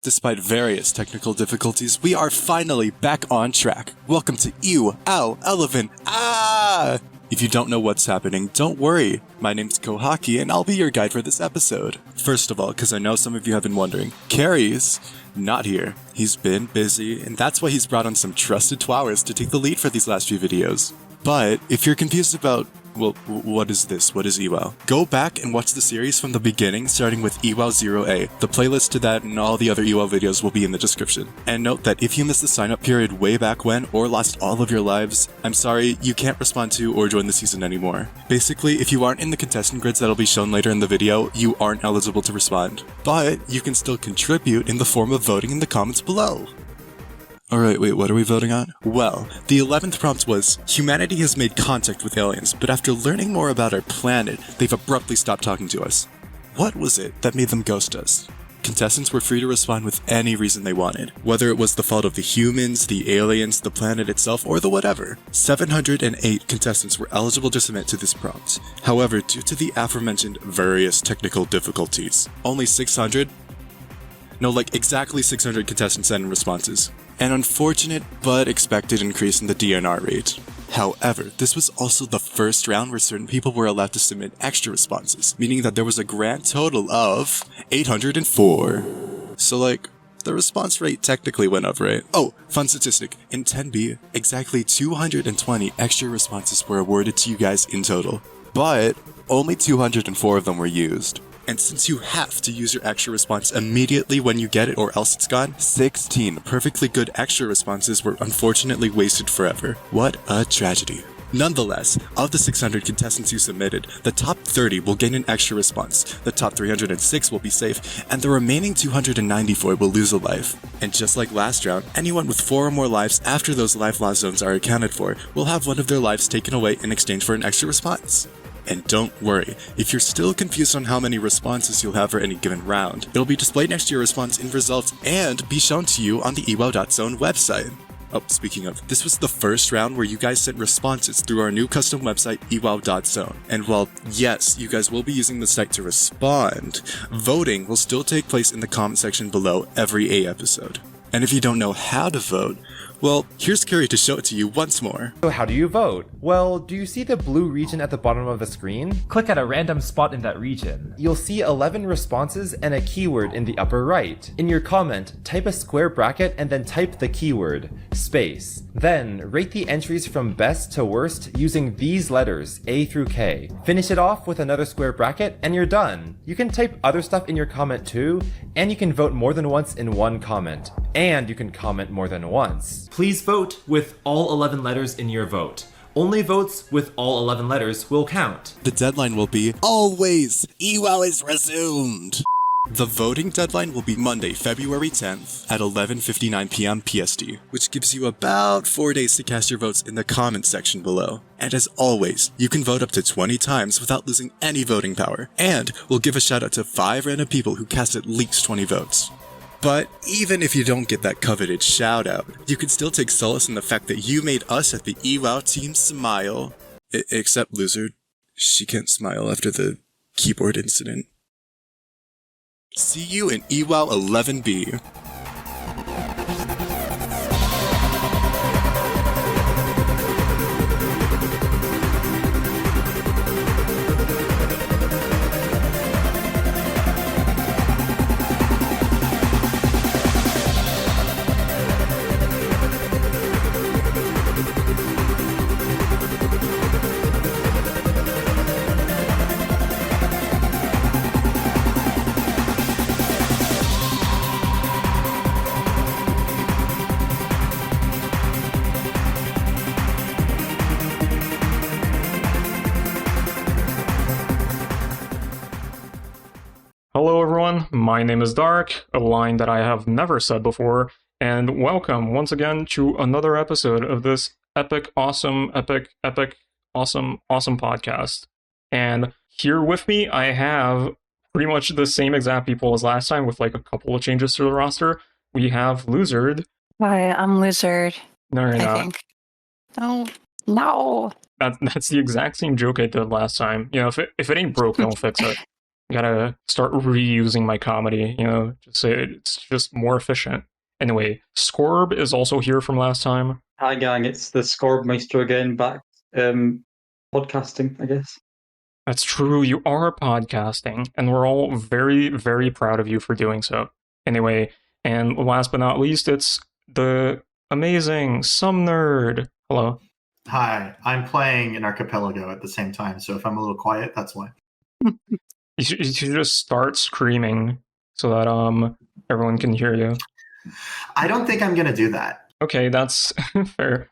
Despite various technical difficulties, we are finally back on track. Welcome to Elephant. If you don't know what's happening, don't worry. My name's Cohaki, and I'll be your guide for this episode. First of all, because I know some of you have been wondering, Carrie's not here. He's been busy, and that's why he's brought on some trusted twowers to take the lead for these last few videos. But if you're confused about, well, what is this? What is ewow? Go back and watch the series from the beginning, starting with ewow.zone. The playlist to that and all the other ewow videos will be in the description. And note that if you missed the sign-up period way back when, or lost all of your lives, I'm sorry, you can't respond to or join the season anymore. Basically, if you aren't in the contestant grids that'll be shown later in the video, you aren't eligible to respond. But you can still contribute in the form of voting in the comments below. Alright, wait, what are we voting on? Well, the 11th prompt was, humanity has made contact with aliens, but after learning more about our planet, they've abruptly stopped talking to us. What was it that made them ghost us? Contestants were free to respond with any reason they wanted, whether it was the fault of the humans, the aliens, the planet itself, or the whatever. 708 contestants were eligible to submit to this prompt. However, due to the aforementioned various technical difficulties, only 600? No, like exactly 600 contestants sent in responses. An unfortunate but expected increase in the DNR rate. However, this was also the first round where certain people were allowed to submit extra responses, meaning that there was a grand total of 804. So like, the response rate technically went up, right? Oh, fun statistic, in 10B, exactly 220 extra responses were awarded to you guys in total, but only 204 of them were used. And since you have to use your extra response immediately when you get it or else it's gone, 16 perfectly good extra responses were unfortunately wasted forever. What a tragedy. Nonetheless, of the 600 contestants who submitted, the top 30 will gain an extra response, the top 306 will be safe, and the remaining 294 will lose a life. And just like last round, anyone with 4 or more lives after those life loss zones are accounted for will have one of their lives taken away in exchange for an extra response. And don't worry, if you're still confused on how many responses you'll have for any given round, it'll be displayed next to your response in results and be shown to you on the ewow.zone website. Oh, speaking of, this was the first round where you guys sent responses through our new custom website, ewow.zone. And while, yes, you guys will be using the site to respond, voting will still take place in the comment section below every A episode. And if you don't know how to vote, well, here's Carrie to show it to you once more. So how do you vote? Well, do you see the blue region at the bottom of the screen? Click at a random spot in that region. You'll see 11 responses and a keyword in the upper right. In your comment, type a square bracket and then type the keyword, space. Then, rate the entries from best to worst using these letters, A through K. Finish it off with another square bracket and you're done. You can type other stuff in your comment too, and you can vote more than once in one comment. And you can comment more than once. Please vote with all 11 letters in your vote. Only votes with all 11 letters will count. The deadline will be always ewow is resumed. The voting deadline will be Monday, February 10th at 11:59 p.m. PST, which gives you about 4 days to cast your votes in the comments section below. And as always, you can vote up to 20 times without losing any voting power, and we'll give a shout out to 5 random people who cast at least 20 votes. But even if you don't get that coveted shout out, you can still take solace in the fact that you made us at the ewow team smile. Except Loser, she can't smile after the keyboard incident. See you in ewow 11B. Hello everyone, my name is Dark, a line that I have never said before, and welcome once again to another episode of this awesome podcast. And here with me, I have pretty much the same exact people as last time with like a couple of changes to the roster. We have Lizard. Hi, I'm Lizard. No, you're I not. think. No. That's the exact same joke I did last time. You know, if it ain't broke, don't fix it. Gotta start reusing my comedy, just say it's just more efficient. Anyway, Scorb is also here from last time. Hi gang, it's the Scorb Meister again, back podcasting, I guess. That's true, you are podcasting, and we're all very, very proud of you for doing so. Anyway, and last but not least, it's the amazing Some Nerd. Hello. Hi, I'm playing an archipelago at the same time, so if I'm a little quiet, that's why. You should just start screaming so that everyone can hear you. I don't think I'm gonna do that. Okay, that's fair.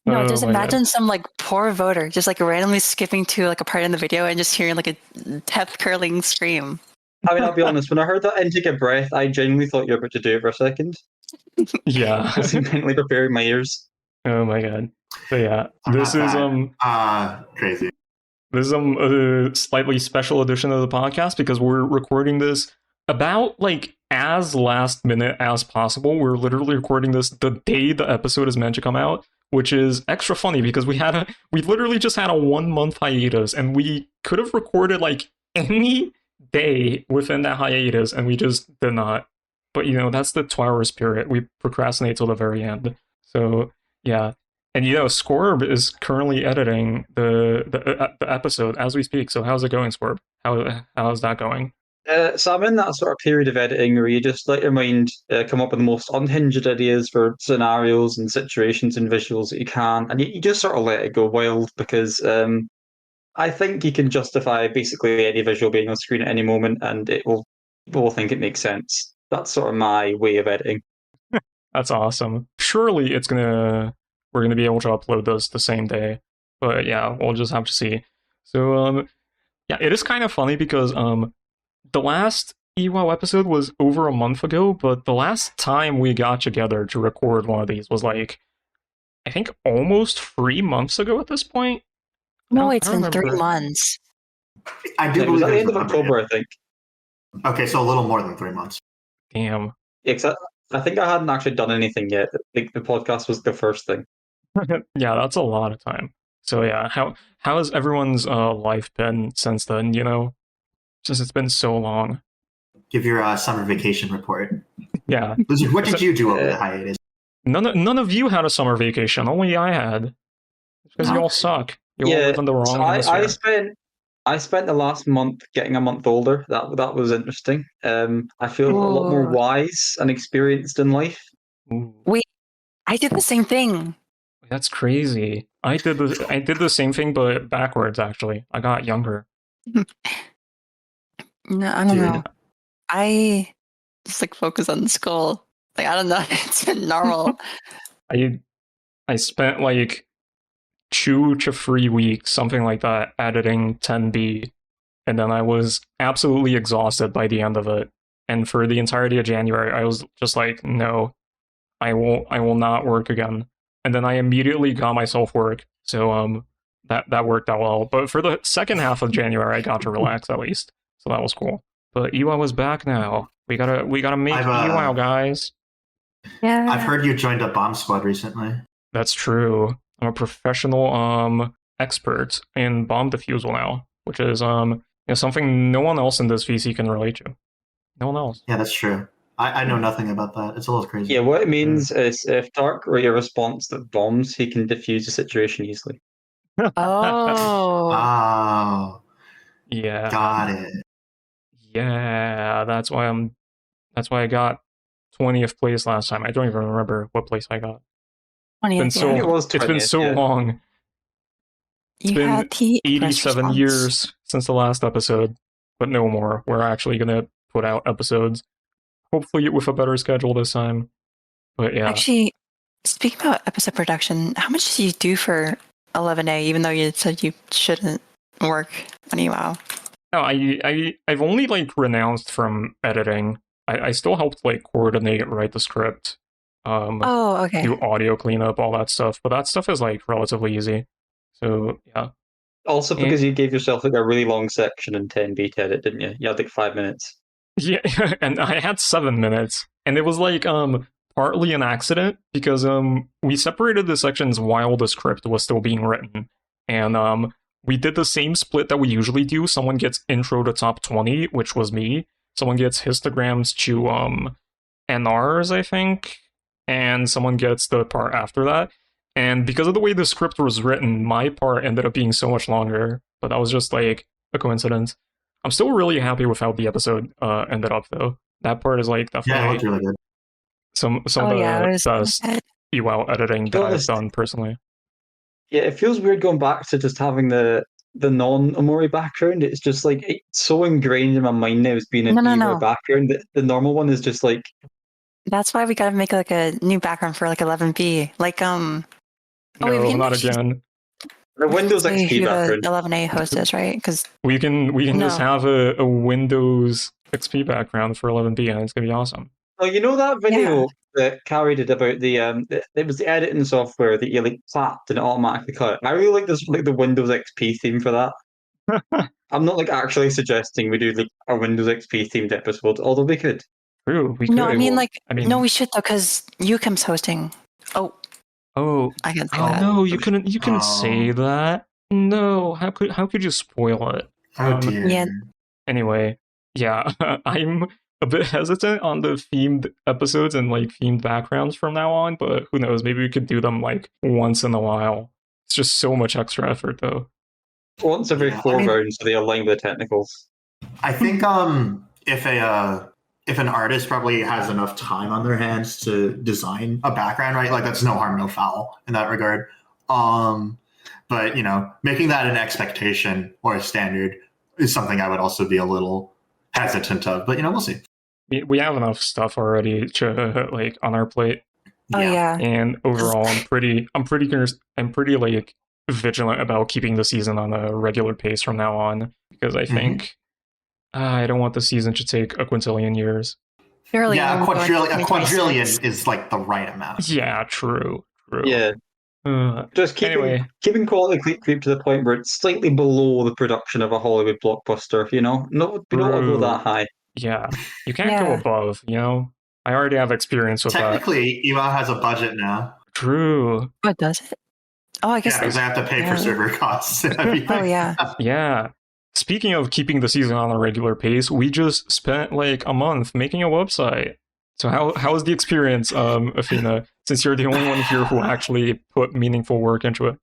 No, just my imagine God. some like poor voter just like randomly skipping to like a part in the video and just hearing like a death curling scream. I mean, I'll be honest, when I heard that and take a breath, I genuinely thought you were about to do it for a second. Yeah. I was mentally preparing my ears. Oh my God. So yeah, I'm this not is bad. Crazy. This is a slightly special edition of the podcast because we're recording this about like as last minute as possible. We're literally recording this the day the episode is meant to come out, which is extra funny because we literally just had a 1 month hiatus and we could have recorded like any day within that hiatus and we just did not. But that's the Twitter spirit. We procrastinate till the very end. So yeah. And Scorb is currently editing the episode as we speak. So how's it going, Scorb? How's that going? So I'm in that sort of period of editing where you just let your mind come up with the most unhinged ideas for scenarios and situations and visuals that you can, and you just sort of let it go wild because I think you can justify basically any visual being on screen at any moment, and people will think it makes sense. That's sort of my way of editing. That's awesome. Surely we're gonna be able to upload those the same day, but yeah, we'll just have to see. So yeah, it is kind of funny because the last ewow episode was over a month ago, but the last time we got together to record one of these was like I think almost 3 months ago at this point. No, it's been remember. 3 months. I do It was believe at the end of November, October, yeah. I think. Okay, so a little more than 3 months. Damn. Yeah, 'cause I think I hadn't actually done anything yet. I think the podcast was the first thing. Yeah, that's a lot of time. So yeah, how has everyone's life been since then? Since it's been so long. Give your summer vacation report. Yeah, Lizard, what did you do over the hiatus? none of you had a summer vacation. Only I had. Because you all suck. You all live in the wrong so hemisphere. I spent the last month getting a month older. That was interesting. I feel a lot more Ooh. wise and experienced in life. Ooh, I did the same thing. that's crazy. I did the same thing, but backwards. Actually, I got younger. No, I don't Dude. know. I just like focus on school. Like I don't know. It's been normal. I spent like 2 to 3 weeks, something like that, editing 10B, and then I was absolutely exhausted by the end of it. And for the entirety of January, I was just like, no, I will not work again. And then I immediately got myself work, so that worked out well. But for the second half of January, I got to relax at least, so that was cool. But ewow is back now. We gotta make ewow, guys. Yeah. I've heard you joined a bomb squad recently. That's true. I'm a professional expert in bomb defusal now, which is something no one else in this VC can relate to. No one else. Yeah, that's true. I know nothing about that. It's a little crazy. Yeah, what it means is if Dark wrote a response that bombs, he can defuse the situation easily. Oh. Oh, Yeah. got it. Yeah, that's why I got 20th place last time. I don't even remember what place I got. 20th, It's been yeah. It was it's been 20th, so yeah. long. You been had the 87 response. years since the last episode, but no more. We're actually gonna put out episodes, hopefully with a better schedule this time. But yeah, Actually, speaking about episode production, how much did you do for 11A, even though you said you shouldn't work on ewow? no, I've only like renounced from editing. I still helped like coordinate, write the script, Oh, okay. do audio cleanup, all that stuff. But that stuff is like relatively easy. So yeah, Also because you gave yourself like a really long section in 10B to edit, didn't you? You had like 5 minutes. yeah, and I had 7 minutes, and it was like partly an accident because we separated the sections while the script was still being written, and we did the same split that we usually do. Someone gets intro to top 20, which was me. Someone gets histograms to NRs, I think, and someone gets the part after that. And because of the way the script was written, my part ended up being so much longer, but that was just like a coincidence. I'm still really happy with how the episode ended up, though. That part is like definitely Yeah, it looked really good. some of the best ewow editing that I've done personally. Yeah, it feels weird going back to just having the non-Omori background. It's just like it's so ingrained in my mind now as being an ewow background that the normal one is just like. That's why we gotta make like a new background for like 11B. Like No, not again. The Windows XP background. 11A host is right because we can just have a Windows XP background for 11B, and it's gonna be awesome. Oh, you know that video that Carrie did about the it was the editing software that you like clapped and it automatically cut. I really like this, like the Windows XP theme for that. I'm not like actually suggesting we do like a Windows XP themed episode, although we could. True, we could. No, I mean no, we should though because UCAM's hosting. Oh, I can say that. No, you couldn't. You couldn't say that. No, how could you spoil it? Oh dear. Yeah. Anyway, yeah, I'm a bit hesitant on the themed episodes and like themed backgrounds from now on, but who knows? Maybe we could do them like once in a while. It's just so much extra effort, though. Once every 4 rounds, so they align with the technicals. I think if an artist probably has enough time on their hands to design a background, right? Like that's no harm, no foul in that regard. But making that an expectation or a standard is something I would also be a little hesitant of. But we'll see. We have enough stuff already to like on our plate. Oh yeah. And overall, I'm pretty like vigilant about keeping the season on a regular pace from now on because I think I don't want the season to take a quintillion years. Fairly a quadrillion is like the right amount. Yeah, true. Yeah. Just keeping quality creep to the point where it's slightly below the production of a Hollywood blockbuster, No, we don't want to go that high. Yeah. You can't go above, I already have experience with Technically, ewow has a budget now. True. What does it? Oh, I guess because I have to pay for server costs. Oh yeah. Yeah. Speaking of keeping the season on a regular pace, we just spent like a month making a website. So how was the experience, Athena? Since you're the only one here who actually put meaningful work into it.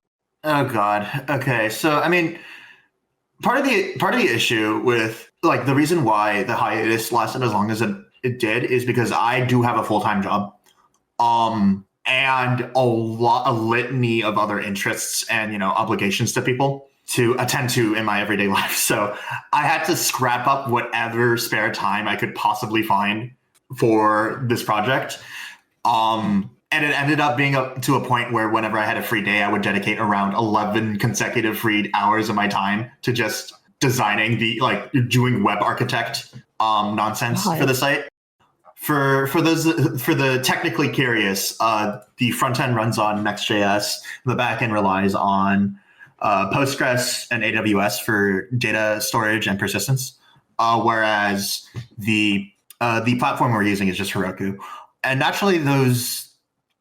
Oh God. Okay. So I mean, part of the issue with like the reason why the hiatus lasted as long as it did is because I do have a full-time job, and a litany of other interests and obligations to people to attend to in my everyday life. So I had to scrap up whatever spare time I could possibly find for this project. And it ended up being up to a point where whenever I had a free day, I would dedicate around 11 consecutive free hours of my time to just designing doing web architect nonsense for the site. For the technically curious, the front end runs on Next.js, the back end relies on Postgres and AWS for data storage and persistence, whereas the platform we're using is just Heroku. And naturally, those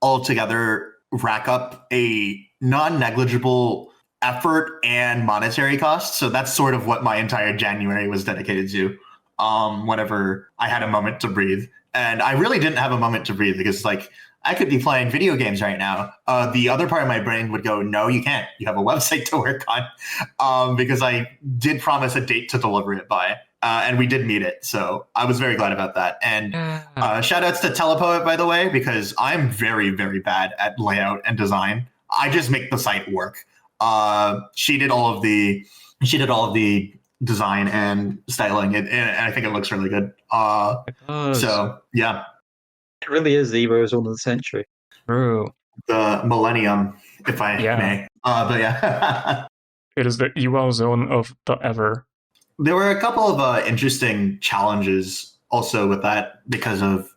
all together rack up a non-negligible effort and monetary cost. So that's sort of what my entire January was dedicated to, whenever I had a moment to breathe. And I really didn't have a moment to breathe because I could be playing video games right now. The other part of my brain would go, no, you can't. You have a website to work on, because I did promise a date to deliver it by, and we did meet it. So I was very glad about that. And shout outs to Telepoet, by the way, because I'm very, very bad at layout and design. I just make the site work. She did all of the design and styling, and I think it looks really good. So yeah. It really is the ewow.zone of the century. True. The millennium, if I may. But yeah. It is the ewow.zone of the ever. There were a couple of interesting challenges also with that because of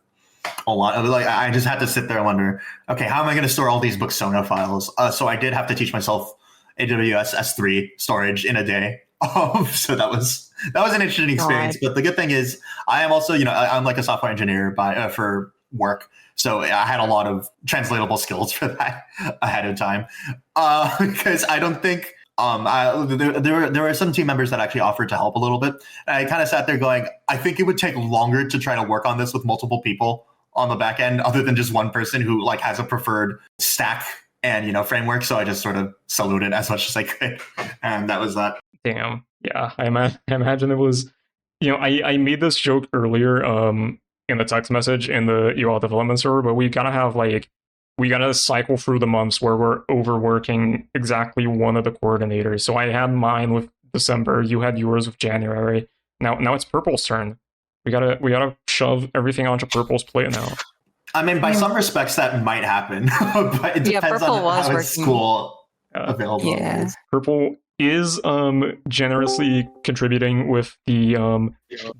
a lot of I just had to sit there and wonder, okay, how am I going to store all these Booksona files? So I did have to teach myself AWS S3 storage in a day. So that was an interesting experience. But the good thing is I am also, I'm like a software engineer for work. So I had a lot of translatable skills for that ahead of time. Because I don't think There were some team members that actually offered to help a little bit. And I kind of sat there going, I think it would take longer to try to work on this with multiple people on the back end, other than just one person who like has a preferred stack and framework. So I just sort of saluted as much as I could, and that was that. Damn. Yeah, I imagine it was. I made this joke earlier in the text message in the UL development server, but we gotta cycle through the months where we're overworking exactly one of the coordinators. So I had mine with December, you had yours with January. Now it's Purple's turn. We gotta shove everything onto Purple's plate now. I mean, by some respects, that might happen, but it depends on how his school available is. Purple is generously contributing with the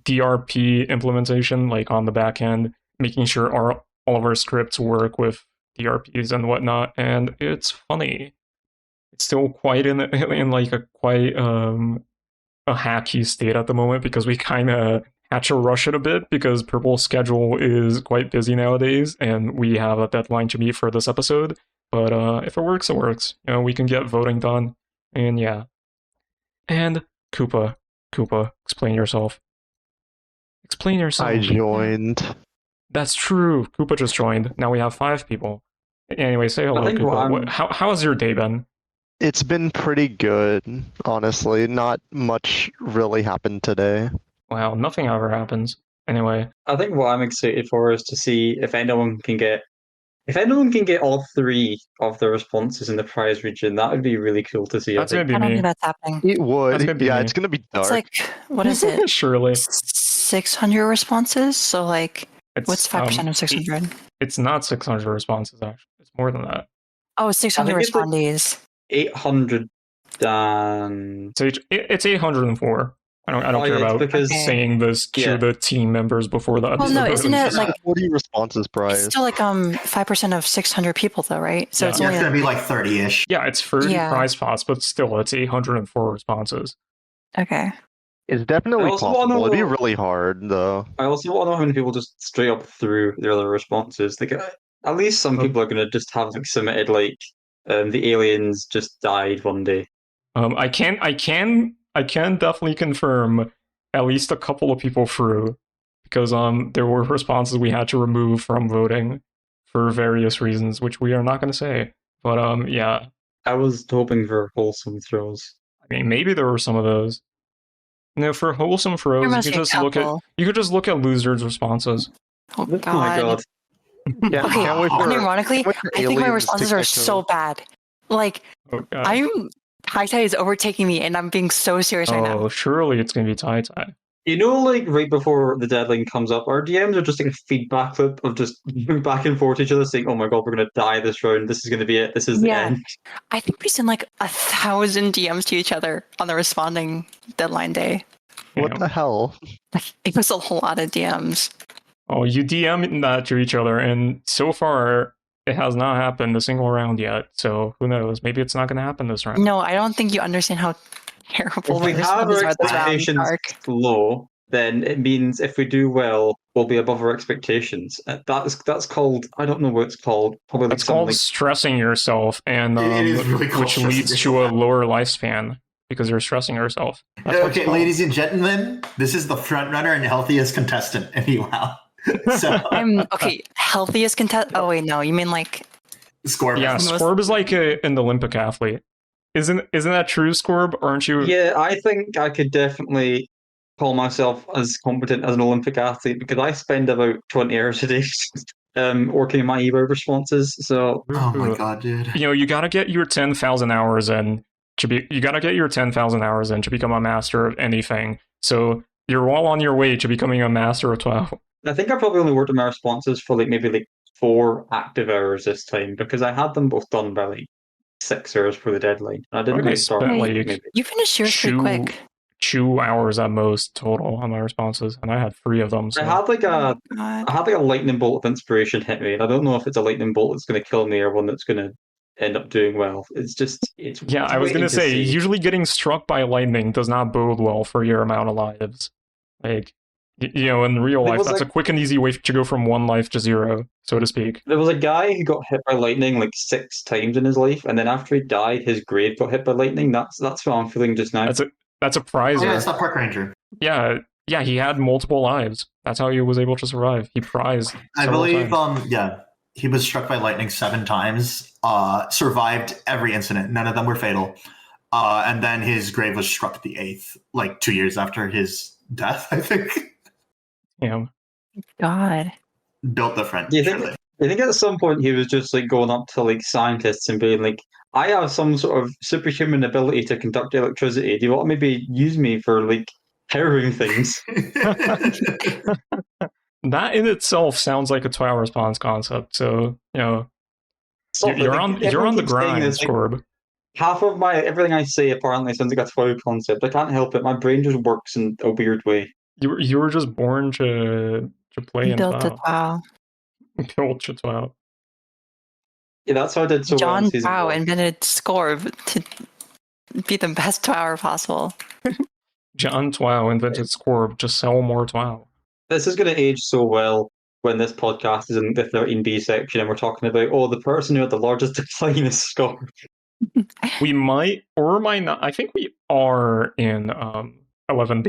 DRP implementation, like on the back end, making sure all of our scripts work with DRPs and whatnot, and it's funny. It's still quite in like a quite a hacky state at the moment because we kind of had to rush it a bit because Purple's schedule is quite busy nowadays, and we have a deadline to meet for this episode. But if it works, it works. We can get voting done, and yeah. And Koopa, explain yourself. Explain yourself. I joined. That's true. Koopa just joined. Now we have 5 people. Anyway, say hello, Koopa. How has your day been? It's been pretty good, honestly. Not much really happened today. Wow, nothing ever happens. Anyway. I think what I'm excited for is to see if anyone can get all 3 of the responses in the prize region. That would be really cool to see. That's gonna be I don't me. think that's happening. It would. Yeah, it's gonna be dark. It's like, what is it? Surely. 600 responses? So like, what's 5% of 600? It's not 600 responses, actually. It's more than that. Oh, 600 respondees. 800 and... It's 804. I don't care about saying this to the team members before the episode. Well, no, isn't it like 40 responses prize? It's still like 5% of 600 people though, right? So it's it's only gonna be like 30-ish. Yeah, it's 30 prize spots, but still, it's 804 responses. Okay. It's definitely possible. It'd be really hard, though. I also want to know how many people just straight up through the other responses. Like, at least some people are going to just have like submitted like the aliens just died one day. I can definitely confirm at least a couple of people through because there were responses we had to remove from voting for various reasons, which we are not going to say. But yeah. I was hoping for wholesome throws. I mean, maybe there were some of those. For wholesome throws, you could just look at losers' responses. Oh god. Oh my god. Yeah, okay, unironically, I think my responses are so bad. Like, Tai is overtaking me, and I'm being so serious right now. Oh, surely it's going to be Tai. Like right before the deadline comes up, our DMs are just like a feedback loop of just back and forth to each other saying, oh my god, we're going to die this round. This is going to be it. This is the end. I think we send like 1,000 DMs to each other on the responding deadline day. What the hell? It was a lot of DMs. Oh, you DM that to each other, and so far it has not happened a single round yet. So who knows? Maybe it's not going to happen this round. No, I don't think you understand how terrible if we have our expectations low, then it means if we do well, we'll be above our expectations. That's called, I don't know what it's called. Probably it's called stressing yourself, and which leads to a lower lifespan because you're stressing yourself. Okay, ladies and gentlemen, this is the front runner and healthiest contestant in ewow. So I'm healthiest contestant. Oh wait, no, you mean like Scorb? Yeah, Scorb is like an Olympic athlete. Isn't that true, Scorb? Aren't you? Yeah, I think I could definitely call myself as competent as an Olympic athlete because I spend about 20 hours a day working on my ewow responses. So, oh my god, dude! You gotta get your 10,000 hours in to become a master of anything. So you're well on your way to becoming a master of 12. I think I probably only worked on my responses for maybe 4 active hours this time because I had them both done by 6 hours for the deadline. I didn't really start. You finished yours pretty quick. 2 hours at most total on my responses, and I had 3 of them. So. I had a lightning bolt of inspiration hit me, and I don't know if it's a lightning bolt that's going to kill me or one that's going to end up doing well. I was going to say, usually getting struck by lightning does not bode well for your amount of lives. You know, in real life, that's a quick and easy way to go from 1 life to 0, so to speak. There was a guy who got hit by lightning like 6 times in his life, and then after he died, his grave got hit by lightning. That's what I'm feeling just now. That's a prize. Yeah, it's that park ranger. Yeah, he had multiple lives. That's how he was able to survive. He prized. I believe, he was struck by lightning 7 times, survived every incident. None of them were fatal. And then his grave was struck the 8th, like 2 years after his death, I think. Yeah. God. Built different. Do you think at some point he was just like going up to like scientists and being like, I have some sort of superhuman ability to conduct electricity. Do you want to maybe use me for like harrowing things? That in itself sounds like a 2-hour response concept. So, you know, you're on the grind, Scorb. Half of everything I say apparently sounds like a 2-hour concept. I can't help it. My brain just works in a weird way. You were just born to play in built it. Wow. Built it. Wow. Yeah, that's how I did so John well in season 1. invented Scorb to be the best 2-hour possible. John Twow invented Scorb to sell more Twow. This is going to age so well when this podcast is in the 13B section and we're talking about, the person who had the largest decline is Scorb. We might or might not. I think we are in 11B.